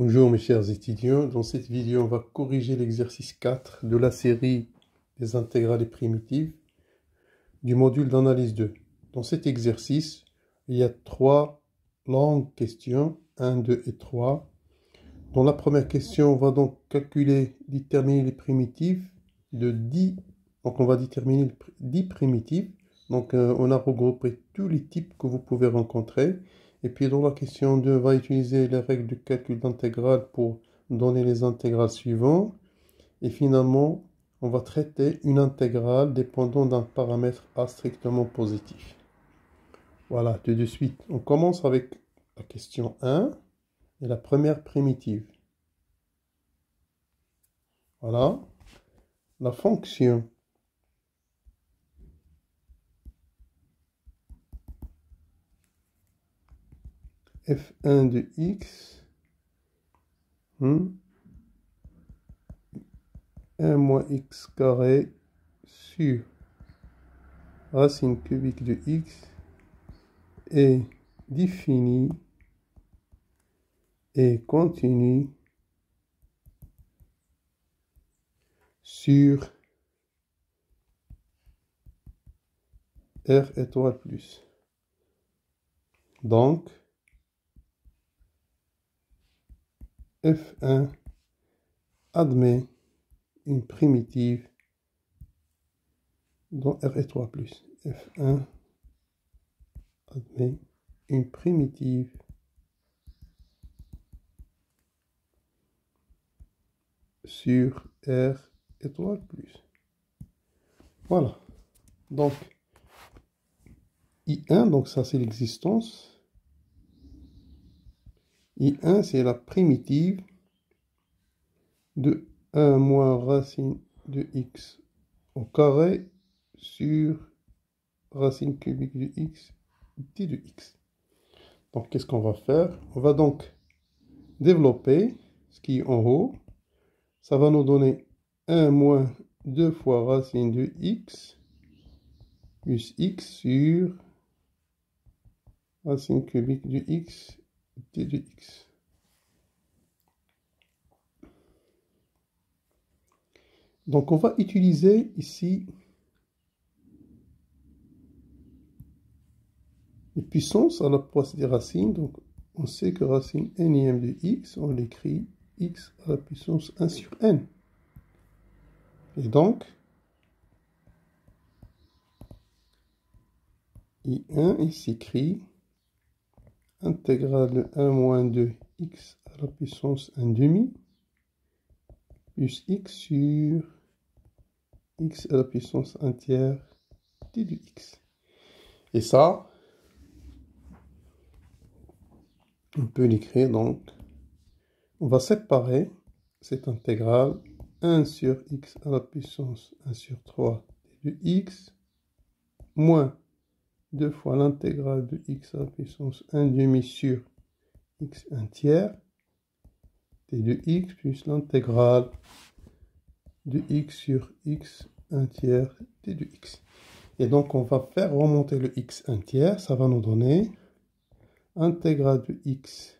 Bonjour mes chers étudiants, dans cette vidéo on va corriger l'exercice 4 de la série des intégrales et primitives du module d'analyse 2. Dans cet exercice, il y a 3 longues questions, 1, 2 et 3. Dans la première question, on va donc déterminer les primitives de 10. Donc on va déterminer 10 primitives. Donc on a regroupé tous les types que vous pouvez rencontrer. Et puis dans la question 2, on va utiliser les règles de calcul d'intégrale pour donner les intégrales suivantes. Et finalement, on va traiter une intégrale dépendant d'un paramètre A strictement positif. Voilà, tout de suite. On commence avec la question 1 et la première primitive. Voilà. La fonction f1 de x 1 moins x carré sur racine cubique de x est définie et continue sur R étoile plus. Donc, F1 admet une primitive dans R étoile plus. F1 admet une primitive sur R étoile plus. Voilà. Donc, I1, donc ça c'est l'existence. I1 c'est la primitive de 1 moins racine de x au carré sur racine cubique de x d de x. Donc qu'est-ce qu'on va faire? On va donc développer ce qui est en haut. Ça va nous donner 1 moins 2 fois racine de x plus x sur racine cubique de x d de x. Donc on va utiliser ici les puissances à la place des racines. Donc on sait que racine nième de x, on l'écrit x à la puissance 1 sur n. Et donc, I1, il s'écrit intégrale de 1 moins 2 x à la puissance 1 demi plus x sur x à la puissance 1 tiers d de x. Et ça, on peut l'écrire donc, on va séparer cette intégrale 1 sur x à la puissance 1 sur 3 d de x moins 2 fois l'intégrale de x à la puissance 1 demi sur x 1 tiers d de x plus l'intégrale de x sur x 1 tiers d de x. Et donc on va faire remonter le x 1 tiers, ça va nous donner intégrale de x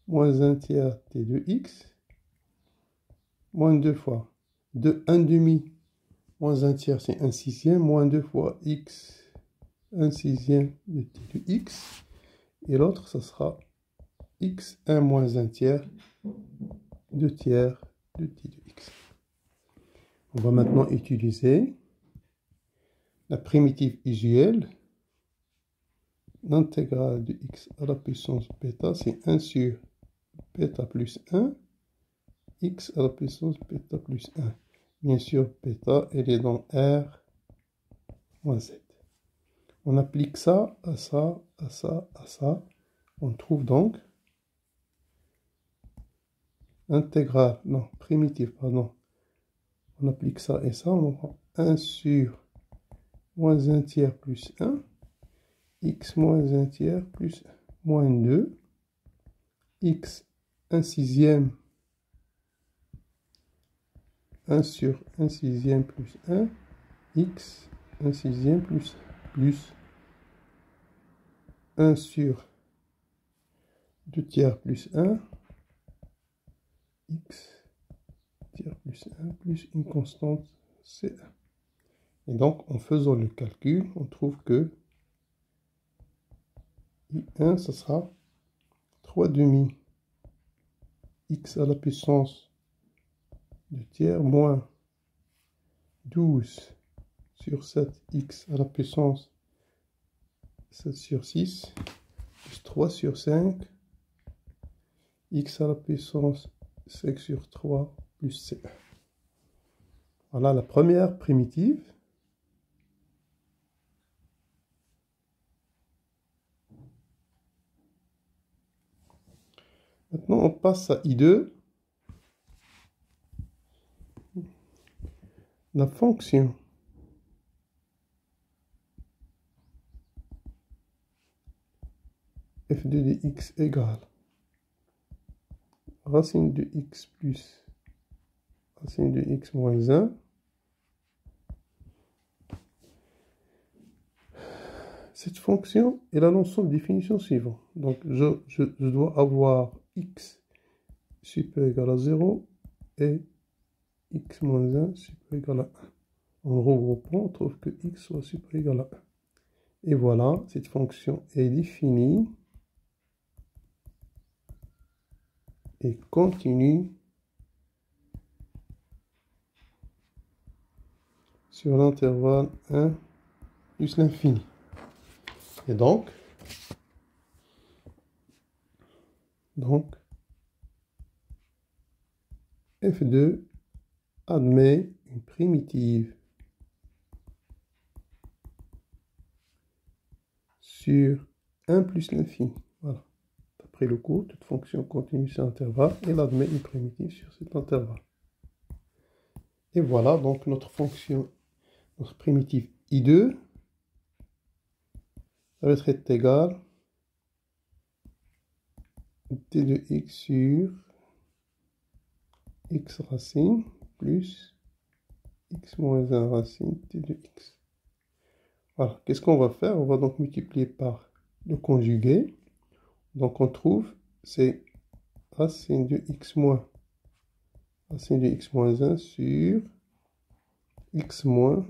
moins 1 tiers d de x moins 2 fois de 1 demi moins 1 tiers c'est 1 sixième moins 2 fois x 1 sixième de t de x, et l'autre ça sera x1 moins 1 tiers 2 tiers de t de x. On va maintenant utiliser la primitive usuelle. L'intégrale de x à la puissance bêta, c'est 1 sur bêta plus 1, x à la puissance bêta plus 1. Bien sûr, bêta, elle est dans R moins z. On applique ça à ça, à ça, à ça. On trouve donc intégrale, non, primitive, pardon. On applique ça et ça, on prend 1 sur moins 1 tiers plus 1, x moins 1 tiers plus 1, moins 2, x 1 sixième, 1 sur 1 sixième plus 1, x 1 sixième plus 1 sur 2 tiers plus 1, x tiers plus 1 plus une constante C1. Et donc, en faisant le calcul, on trouve que I1, ça sera 3 demi x à la puissance 2 tiers moins 12 sur 7 x à la puissance 7 sur 6 plus 3 sur 5 x à la puissance 5 sur 3 plus C1. Voilà la première primitive. Maintenant, on passe à I2. La fonction f2 de x égale racine de x plus racine de x moins 1. Cette fonction, elle a l'ensemble des définitions suivantes. Donc, je dois avoir x supérieur égal à 0 et x moins 1 supérieur égal à 1. En regroupant, on trouve que x soit supérieur égal à 1. Et voilà, cette fonction est définie et continue sur l'intervalle 1 plus l'infini. Et donc, f2 admet une primitive sur 1 plus l'infini. Voilà. D'après le cours, toute fonction continue sur l'intervalle, elle admet une primitive sur cet intervalle. Et voilà donc notre fonction, notre primitive I2, ça va être égal t de x sur x racine plus x moins 1 racine t de x. Voilà, qu'est-ce qu'on va faire? On va donc multiplier par le conjugué. Donc on trouve, c'est racine de x moins racine de x moins 1 sur x moins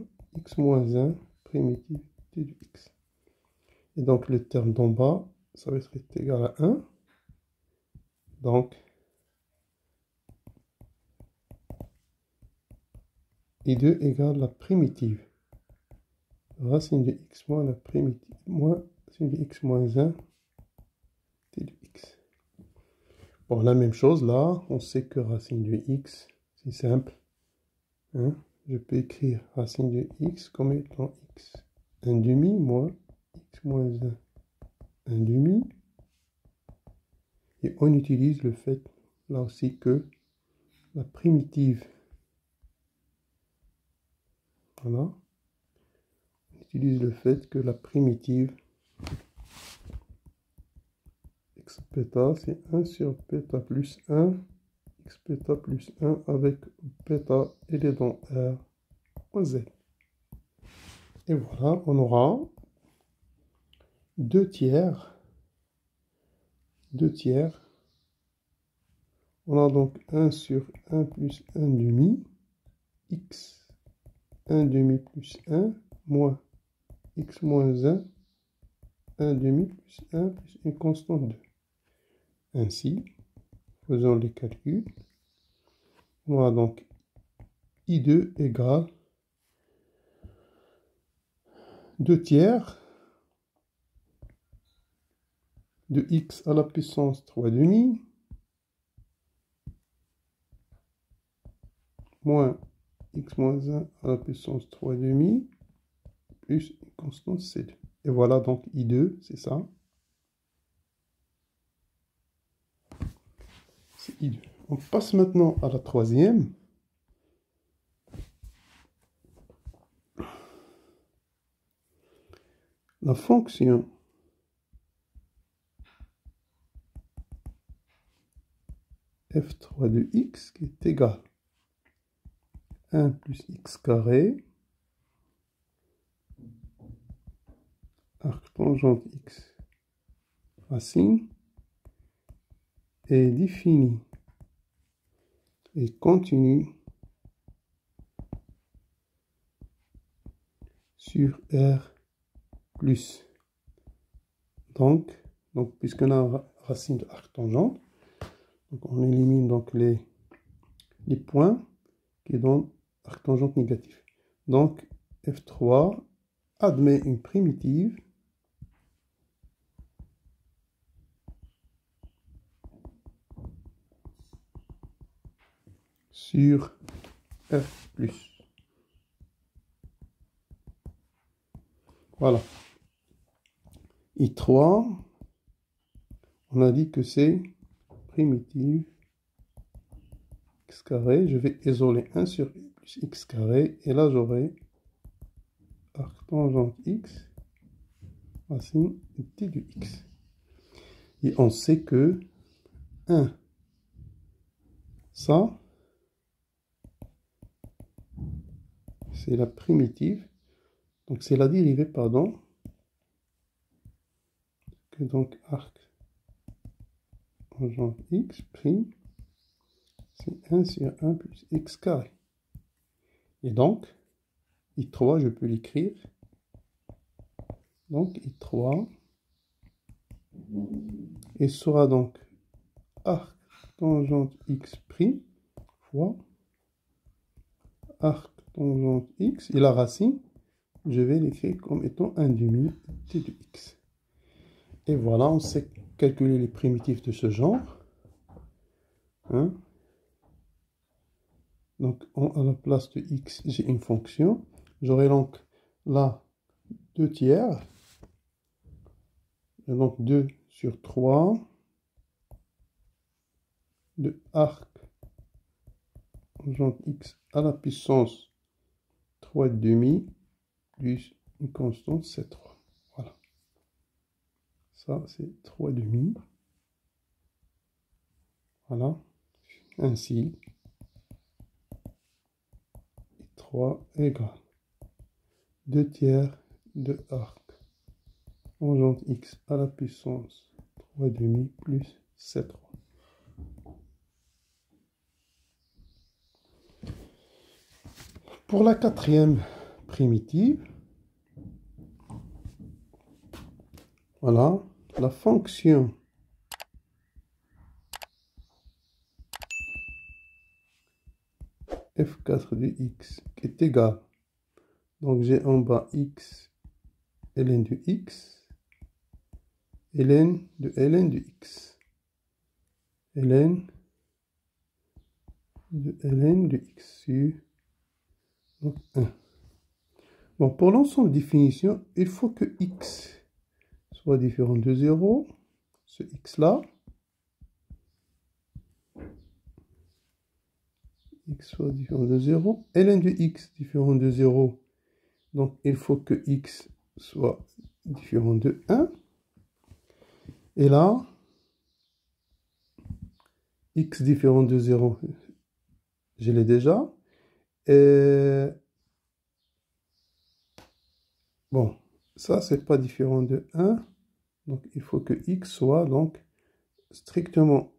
1 primitive t de x. Et donc le terme d'en bas, ça va être égal à 1. Donc, I2 égale la primitive racine de x moins la primitive moins racine de x moins 1 t de x. Bon, la même chose là, on sait que racine de x, c'est simple. Hein? Je peux écrire racine de x comme étant x 1 demi moins x moins 1 1 demi. Et on utilise le fait là aussi que la primitive, voilà, on utilise le fait que la primitive x bêta, c'est 1 sur bêta plus 1, x bêta plus 1 avec bêta, elle est dans R en Z. Et voilà, on aura 2 tiers. On a donc 1 sur 1 plus 1 demi, x 1 demi plus 1, moins x moins 1, 1 demi plus 1 plus une constante 2. Ainsi, faisons les calculs. On a donc I2 égale 2 tiers de x à la puissance 3 demi moins x moins 1 à la puissance 3 demi plus une constante C2. Et voilà donc I2, c'est ça. C'est I2. On passe maintenant à la troisième. La fonction f3 de x qui est égal à 1 plus x carré arc tangente x racine est définie et continue sur R plus. Donc puisqu'on a racine de arc tangente, donc on élimine donc les points qui donnent arc tangente négatif. Donc F3 admet une primitive sur F plus. Voilà. I3, on a dit que c'est primitive x carré. Je vais isoler 1 sur i plus x carré. Et là, j'aurai arc tangente x, racine de t de x. Et on sait que 1, ça, c'est la primitive. Donc, c'est la dérivée, pardon. Que donc arc tangente x prime, c'est 1 sur 1 plus x carré. Et donc, I3, je peux l'écrire. Donc, I3, et sera donc arc tangente x prime fois arc tangente x, et la racine, je vais l'écrire comme étant 1 demi t de x. Et voilà, on sait calculer les primitives de ce genre. Hein? Donc, à la place de x, j'ai une fonction. J'aurai donc là 2 tiers. Et donc 2 sur 3 de arc tangente x à la puissance 3,5 plus une constante, c'est 3. Voilà. Ça, c'est 3,5. Voilà. Ainsi, 3 égale 2 tiers de arc tangente x à la puissance 3,5 plus C3. Pour la quatrième primitive, voilà, la fonction f4 de x qui est égale, donc j'ai en bas x ln de x, ln de x, ln de x sur donc 1. Bon, pour l'ensemble de définition, il faut que x soit différent de 0, ce x là, x soit différent de 0, ln de x différent de 0, donc il faut que x soit différent de 1, et là, x différent de 0, je l'ai déjà, et bon, ça c'est pas différent de 1, donc il faut que x soit donc strictement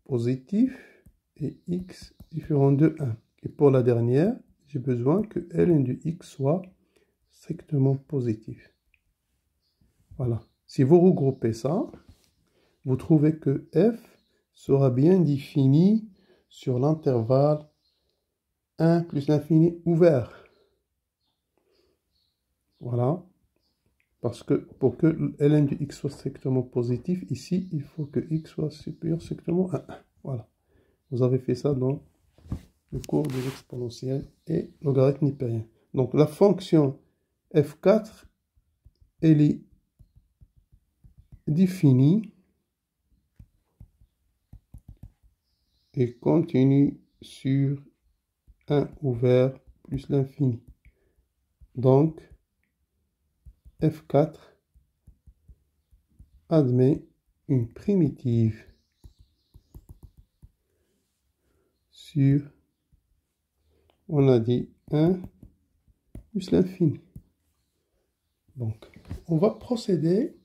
positif, et x différent de 1. Et pour la dernière, j'ai besoin que ln de x soit strictement positif. Voilà. Si vous regroupez ça, vous trouvez que f sera bien défini sur l'intervalle 1 plus l'infini ouvert. Voilà. Parce que pour que ln de x soit strictement positif, ici, il faut que x soit supérieur strictement à 1. Voilà. Vous avez fait ça dans le cours de l'exponentielle et logarithme népérien. Donc la fonction f4, elle est définie et continue sur 1 ouvert plus l'infini. Donc f4 admet une primitive sur, on a dit 1 plus l'infini. Donc, on va procéder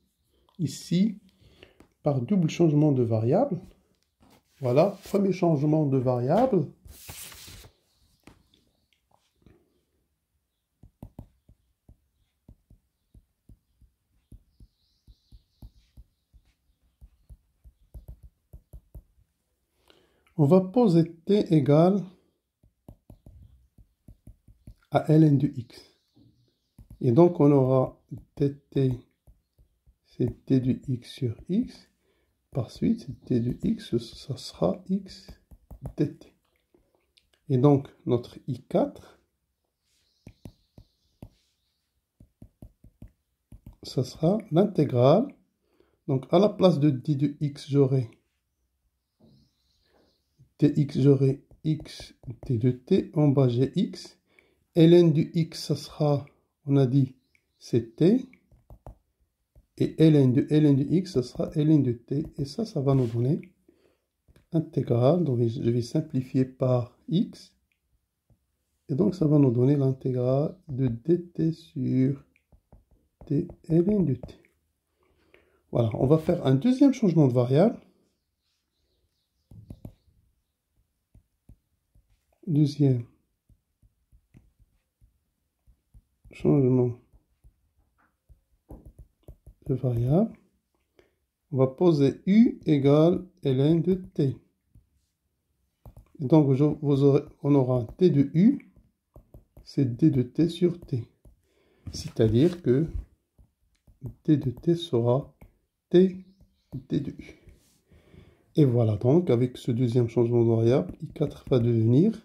ici par double changement de variable. Voilà, premier changement de variable. On va poser t égale à ln de x. Et donc, on aura dt, c'est t de x sur x. Par suite, t de x, ça sera x dt. Et donc, notre I4, ça sera l'intégrale. Donc, à la place de d de x, j'aurai dx, j'aurai x d de t. En bas, j'ai x. Ln du x, ça sera, on a dit, c'est t. Et ln de x, ça sera ln de t. Et ça va nous donner intégrale. Donc, je vais simplifier par x. Et donc, ça va nous donner l'intégrale de dt sur t ln de t. Voilà, on va faire un deuxième changement de variable. Deuxième changement de variable. On va poser u égale ln de t. Et donc, on aura t de u, c'est d de t sur t. C'est-à-dire que t de t sera t de u. Et voilà donc, avec ce deuxième changement de variable, I4 va devenir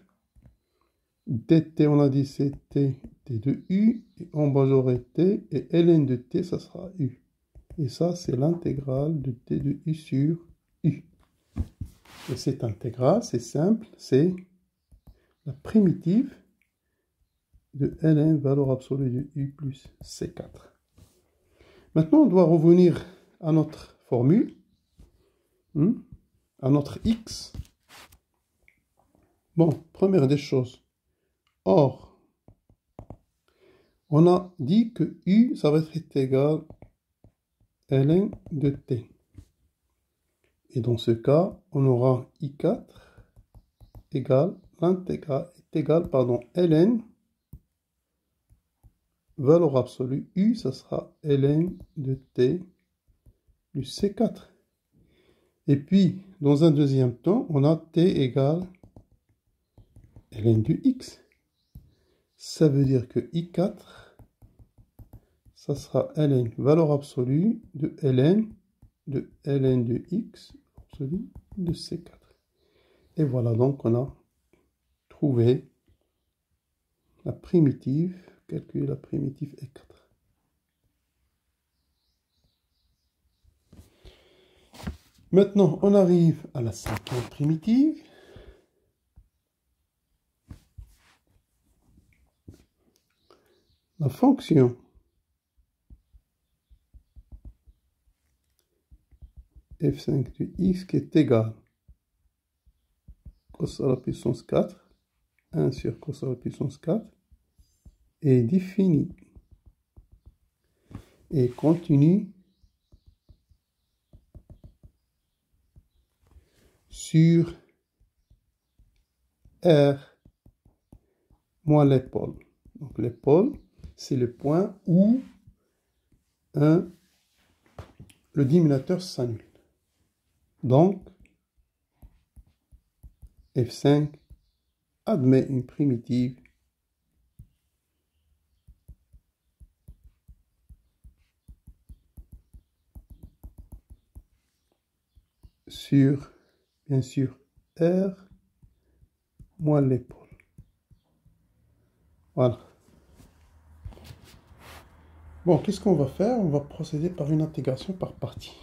dt, on a dit c'est t de u, et en bas j'aurai t, et ln de t, ça sera u. Et ça, c'est l'intégrale de t de u sur u. Et cette intégrale, c'est simple, c'est la primitive de ln, valeur absolue de u plus c4. Maintenant, on doit revenir à notre formule, à notre x. Bon, première des choses. Or, on a dit que u, ça va être égal à ln de t. Et dans ce cas, on aura I4 égale l'intégrale est égale, ln, valeur absolue, u, ça sera ln de t plus c4. Et puis, dans un deuxième temps, on a t égale ln de x. Ça veut dire que I4, ça sera ln, valeur absolue de ln de x, absolue de c4. Et voilà, donc on a trouvé la primitive, calculer la primitive E4. Maintenant, on arrive à la cinquième primitive. La fonction f5 de x qui est égale cos à la puissance 4, 1 sur cos à la puissance 4, est définie et continue sur R moins l'épaule. Donc l'épaule, c'est le point où le diminuteur s'annule. Donc, F5 admet une primitive sur, bien sûr, R moins l'épaule. Voilà. Bon, qu'est-ce qu'on va faire? On va procéder par une intégration par partie.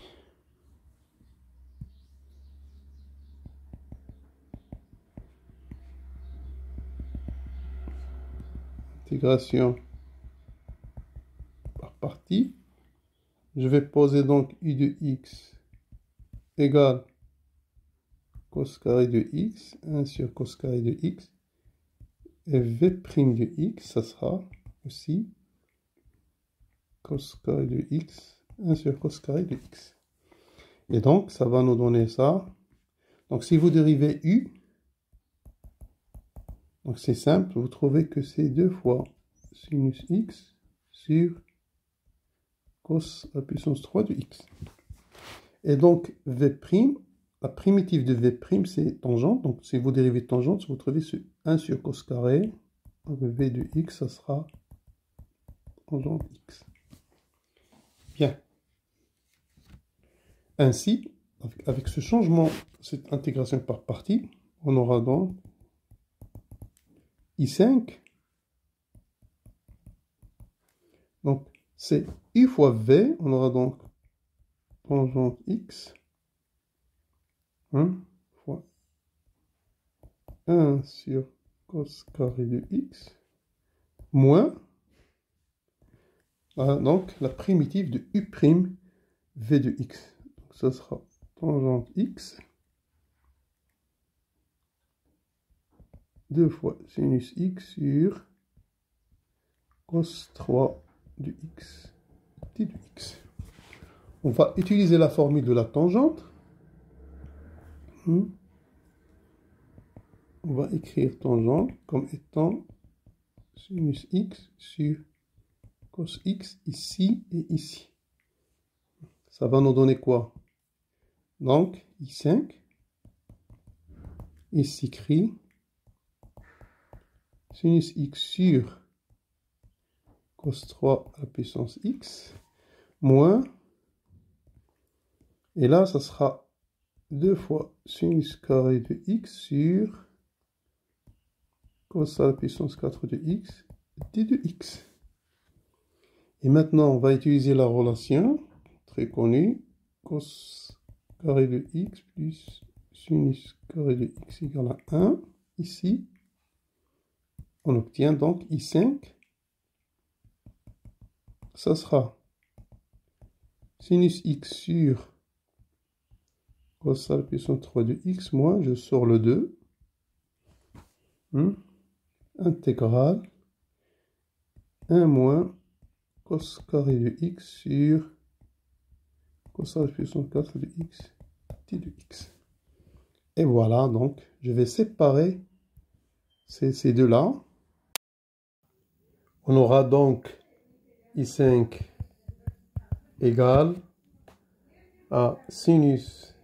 Intégration par partie. Je vais poser donc u de x égale cos carré de x, 1 sur cos carré de x. Et v' de x, ça sera aussi cos carré de x, 1 sur cos carré de x. Et donc, ça va nous donner ça. Donc si vous dérivez u, donc c'est simple, vous trouvez que c'est 2 fois sinus x sur cos à la puissance 3 de x. Et donc v', la primitive de v', c'est tangente. Donc si vous dérivez tangente, vous trouvez ce 1 sur cos carré. Donc v de x, ça sera tangente x. Bien. Ainsi, avec ce changement, cette intégration par partie, on aura donc I5. Donc c'est U fois V, on aura donc tangente x, 1 fois 1 sur cos carré de x, moins, voilà, donc la primitive de U', V de x. Donc ça sera tangente x, 2 fois sinus x sur cos 3 de x, t de x. On va utiliser la formule de la tangente. On va écrire tangente comme étant sinus x sur cos x ici et ici. Ça va nous donner quoi? Donc, I5, il s'écrit sinus x sur cos 3 à la puissance x, moins, et là, ça sera 2 fois sinus carré de x sur cos à la puissance 4 de x, t de x. Et maintenant, on va utiliser la relation très connue, cos carré de x plus sinus carré de x égale à 1. Ici, on obtient donc I5. Ça sera sinus x sur cos à la puissance 3 de x, moins, je sors le 2. Intégrale 1 moins cos carré de x sur cos à la puissance 4 de x, t de x. Et voilà, donc je vais séparer ces deux-là. On aura donc I5 égale à sinus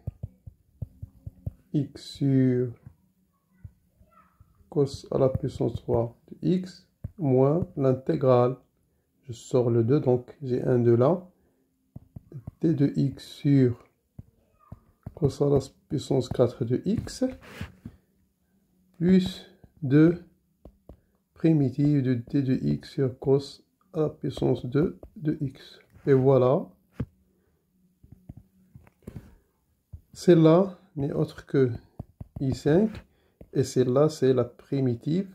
x sur cos à la puissance 3 de x moins l'intégrale. Je sors le 2, donc j'ai un 2 là. t de x sur cos à la puissance 4 de x plus 2 primitive de t de x sur cos à la puissance 2 de x. Et voilà. Celle-là n'est autre que I5. Et celle-là, c'est la primitive.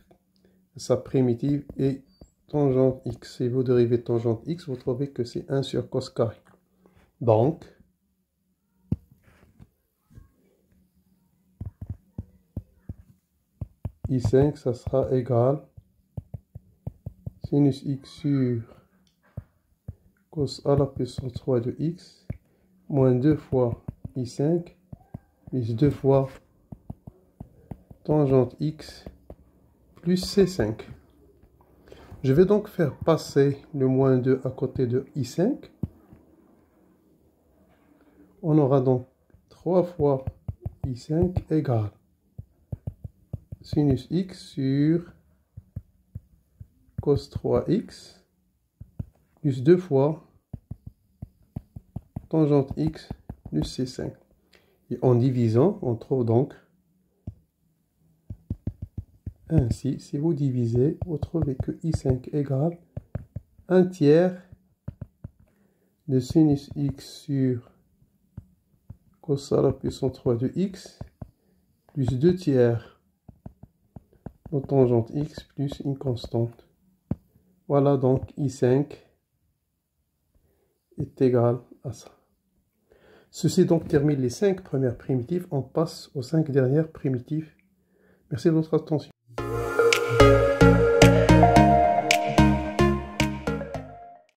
Sa primitive est tangente x. Si vous dérivez tangente x, vous trouvez que c'est 1 sur cos carré. Donc, I5, ça sera égal sinus x sur cos à la puissance 3 de x moins 2 fois I5 plus 2 fois tangente x plus C5. Je vais donc faire passer le moins 2 à côté de I5. On aura donc 3 fois I5 égale sinus x sur cos 3x plus 2 fois tangente x plus C5. Et en divisant, on trouve donc ainsi, si vous divisez, vous trouvez que I5 égale 1 tiers de sinus x sur cos à la puissance 3 de x plus 2 tiers de tangente x plus une constante. Voilà donc I5 est égal à ça. Ceci donc termine les 5 premières primitives. On passe aux 5 dernières primitives. Merci de votre attention.